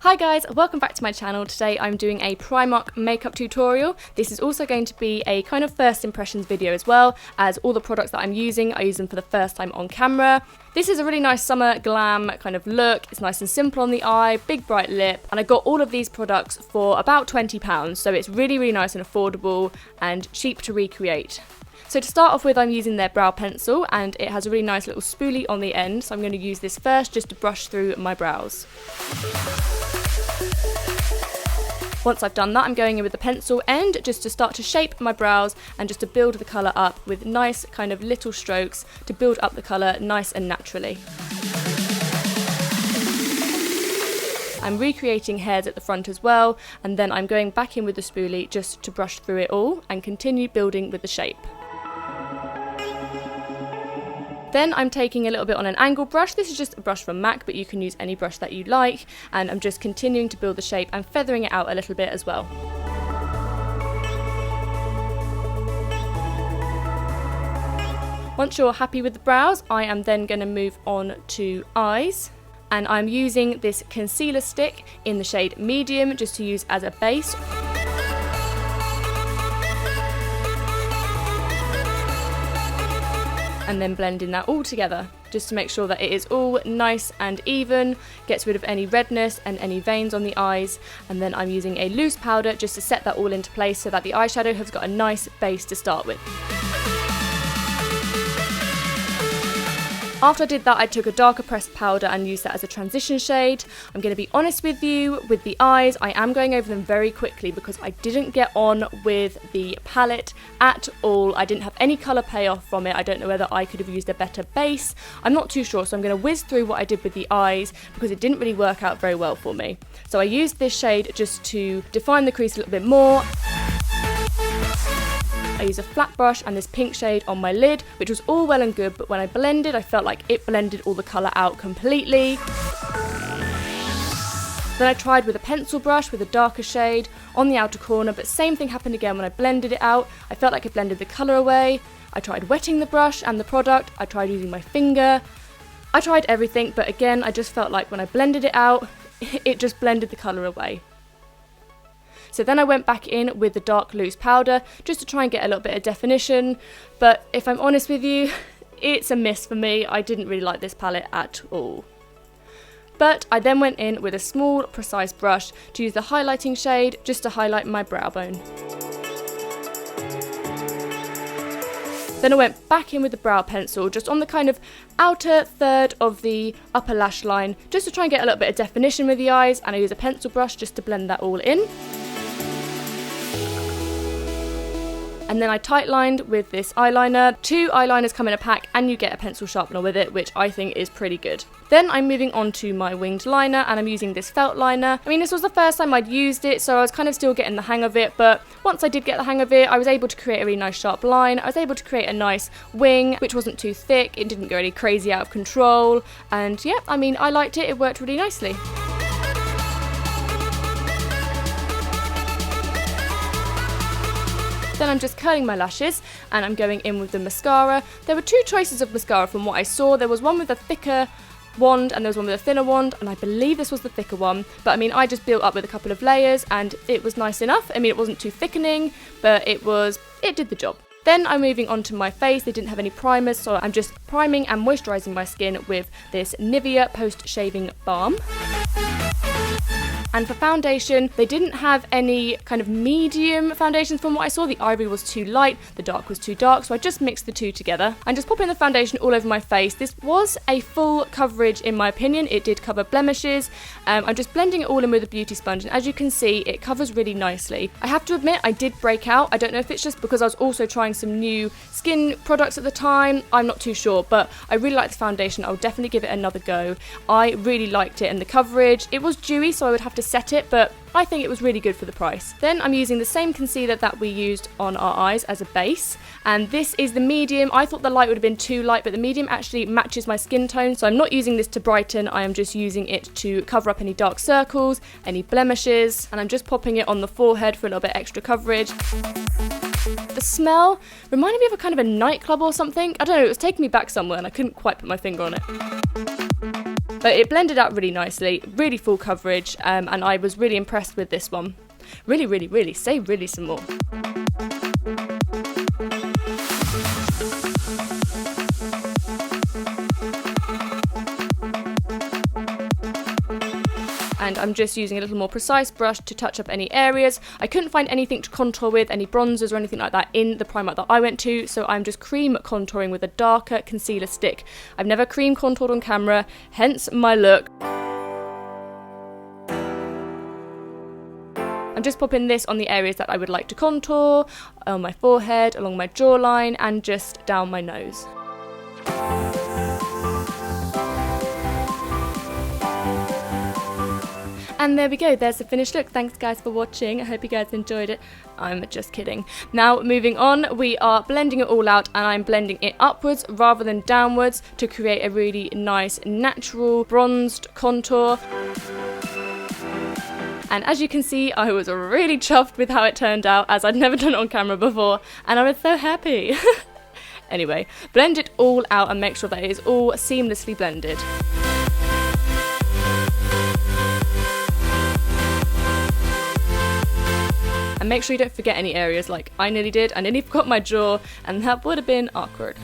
Hi guys, welcome back to my channel. Today I'm doing a Primark makeup tutorial. This is also going to be a kind of first impressions video as well, as all the products that I'm using, I use them for the first time on camera. This is a really nice summer glam kind of look. It's nice and simple on the eye, big bright lip, and I got all of these products for about £20, so it's really nice and affordable and cheap to recreate. So to start off with, I'm using their brow pencil, and it has a really nice little spoolie on the end, so I'm going to use this first just to brush through my brows. Once I've done that, I'm going in with the pencil end just to start to shape my brows and just to build the colour up with nice kind of little strokes to build up the colour nice and naturally. I'm recreating hairs at the front as well, and then I'm going back in with the spoolie just to brush through it all and continue building with the shape. Then I'm taking a little bit on an angle brush. This is just a brush from MAC, but you can use any brush that you like, and I'm just continuing to build the shape and feathering it out a little bit as well. Once you're happy with the brows, I am then going to move on to eyes, and I'm using this concealer stick in the shade medium just to use as a base. And then blending that all together just to make sure that it is all nice and even, gets rid of any redness and any veins on the eyes, and then I'm using a loose powder just to set that all into place so that the eyeshadow has got a nice base to start with. After I did that, I took a darker pressed powder and used that as a transition shade. I'm going to be honest with you, with the eyes, I am going over them very quickly because I didn't get on with the palette at all. I didn't have any colour payoff from it. I don't know whether I could have used a better base. I'm not too sure, so I'm going to whiz through what I did with the eyes because it didn't really work out very well for me. So I used this shade just to define the crease a little bit more. I use a flat brush and this pink shade on my lid, which was all well and good, but when I blended, I felt like it blended all the colour out completely. Then I tried with a pencil brush with a darker shade on the outer corner, but same thing happened again when I blended it out. I felt like it blended the colour away. I tried wetting the brush and the product. I tried using my finger. I tried everything, but again, I just felt like when I blended it out, it just blended the colour away. So then I went back in with the dark loose powder just to try and get a little bit of definition, but if I'm honest with you, it's a miss for me. I didn't really like this palette at all. But I then went in with a small, precise brush to use the highlighting shade just to highlight my brow bone. Then I went back in with the brow pencil just on the kind of outer third of the upper lash line just to try and get a little bit of definition with the eyes, and I use a pencil brush just to blend that all in. And then I tight lined with this eyeliner. 2 eyeliners come in a pack and you get a pencil sharpener with it, which I think is pretty good. Then I'm moving on to my winged liner, and I'm using this felt liner. I mean, this was the first time I'd used it, so I was kind of still getting the hang of it, but once I did get the hang of it, I was able to create a really nice sharp line. I was able to create a nice wing, which wasn't too thick, it didn't go any crazy out of control, and yeah, I mean, I liked it, it worked really nicely. Then I'm just curling my lashes and I'm going in with the mascara. There were 2 choices of mascara from what I saw. There was one with a thicker wand and there was one with a thinner wand, and I believe this was the thicker one. But I mean, I just built up with a couple of layers and it was nice enough. I mean, it wasn't too thickening, but it did the job. Then I'm moving on to my face. They didn't have any primers, so I'm just priming and moisturising my skin with this Nivea post-shaving balm. And for foundation, they didn't have any kind of medium foundations from what I saw. The ivory was too light, the dark was too dark, so I just mixed the 2 together. I'm just popping the foundation all over my face. This was a full coverage in my opinion. It did cover blemishes. I'm just blending it all in with a beauty sponge, and as you can see, it covers really nicely. I have to admit, I did break out. I don't know if it's just because I was also trying some new skin products at the time. I'm not too sure, but I really like the foundation. I'll definitely give it another go. I really liked it, and the coverage, it was dewy, so I would have to set it, but I think it was really good for the price. Then I'm using the same concealer that we used on our eyes as a base, and this is the medium. I thought the light would have been too light, but the medium actually matches my skin tone, so I'm not using this to brighten. I am just using it to cover up any dark circles, any blemishes, and I'm just popping it on the forehead for a little bit extra coverage. The smell reminded me of a kind of a nightclub or something. I don't know, it was taking me back somewhere and I couldn't quite put my finger on it. But it blended out really nicely, really full coverage, and I was really impressed with this one. Really, really, really, say really some more. And I'm just using a little more precise brush to touch up any areas. I couldn't find anything to contour with, any bronzers or anything like that in the Primark that I went to, so I'm just cream contouring with a darker concealer stick. I've never cream contoured on camera, hence my look. I'm just popping this on the areas that I would like to contour, on my forehead, along my jawline, and just down my nose. And there we go, there's the finished look. Thanks guys for watching, I hope you guys enjoyed it. I'm just kidding. Now moving on, we are blending it all out, and I'm blending it upwards rather than downwards to create a really nice natural bronzed contour. And as you can see, I was really chuffed with how it turned out, as I'd never done it on camera before, and I was so happy. Anyway, blend it all out and make sure that it is all seamlessly blended. And make sure you don't forget any areas like I nearly did. I nearly forgot my jaw, and that would have been awkward.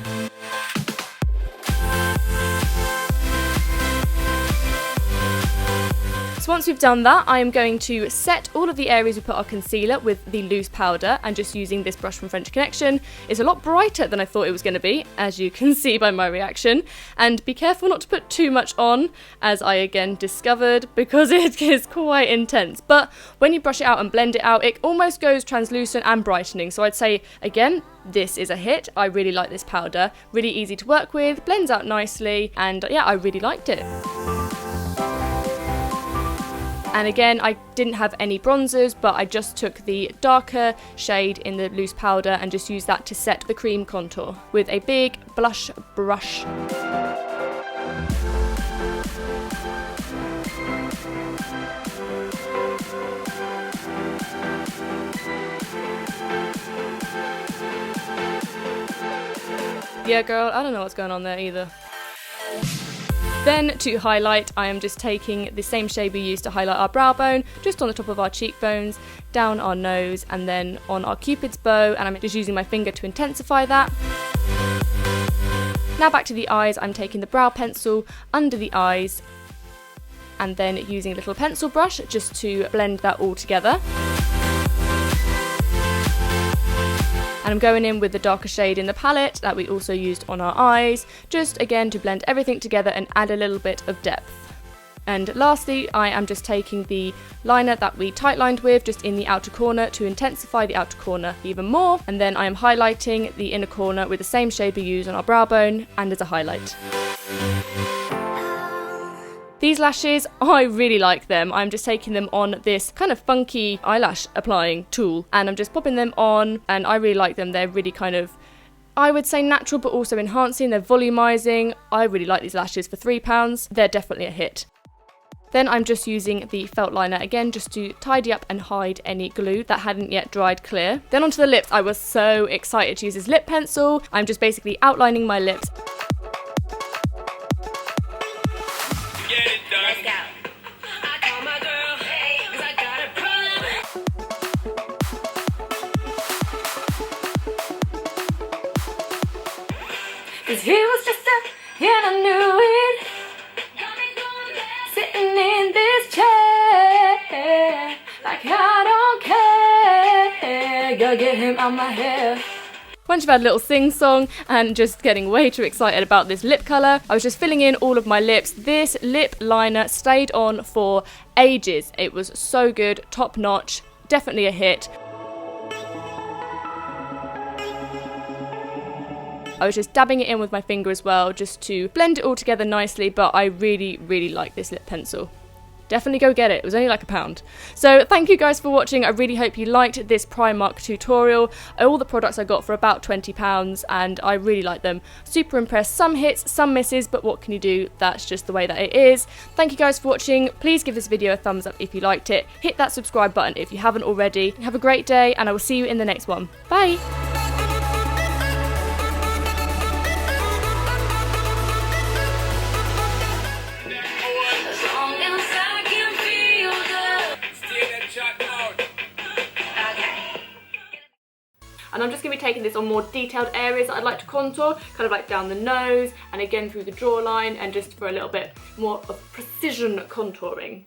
So once we've done that, I am going to set all of the areas we put our concealer with the loose powder, and just using this brush from French Connection. It's a lot brighter than I thought it was going to be, as you can see by my reaction. And be careful not to put too much on, as I again discovered, because it is quite intense. But when you brush it out and blend it out, it almost goes translucent and brightening. So I'd say, again, this is a hit. I really like this powder. Really easy to work with, blends out nicely, and yeah, I really liked it. And again, I didn't have any bronzers, but I just took the darker shade in the loose powder and just used that to set the cream contour with a big blush brush. Yeah, girl, I don't know what's going on there either. Then to highlight, I am just taking the same shade we used to highlight our brow bone, just on the top of our cheekbones, down our nose, and then on our cupid's bow, and I'm just using my finger to intensify that. Now back to the eyes, I'm taking the brow pencil under the eyes, and then using a little pencil brush just to blend that all together. And I'm going in with the darker shade in the palette that we also used on our eyes, just again to blend everything together and add a little bit of depth. And lastly, I am just taking the liner that we tight lined with just in the outer corner to intensify the outer corner even more, and then I am highlighting the inner corner with the same shade we used on our brow bone and as a highlight. These lashes, I really like them. I'm just taking them on this kind of funky eyelash applying tool, and I'm just popping them on, and I really like them. They're really kind of, I would say, natural but also enhancing. They're volumizing. I really like these lashes for £3. They're definitely a hit. Then I'm just using the felt liner again just to tidy up and hide any glue that hadn't yet dried clear. Then onto the lips. I was so excited to use this lip pencil. I'm just basically outlining my lips. Cause he was just a, and I knew it. Sitting in this chair, like I don't care. Gotta get him out my hair. Once you've had a little sing-song and just getting way too excited about this lip colour, I was just filling in all of my lips. This lip liner stayed on for ages. It was so good, top notch, definitely a hit. I was just dabbing it in with my finger as well, just to blend it all together nicely, but I really, really like this lip pencil. Definitely go get it. It was only like £1. So thank you guys for watching. I really hope you liked this Primark tutorial. All the products I got for about £20, and I really like them. Super impressed. Some hits, some misses, but what can you do? That's just the way that it is. Thank you guys for watching. Please give this video a thumbs up if you liked it. Hit that subscribe button if you haven't already. Have a great day, and I will see you in the next one. Bye! And I'm just going to be taking this on more detailed areas that I'd like to contour, kind of like down the nose and again through the jawline, and just for a little bit more of precision contouring.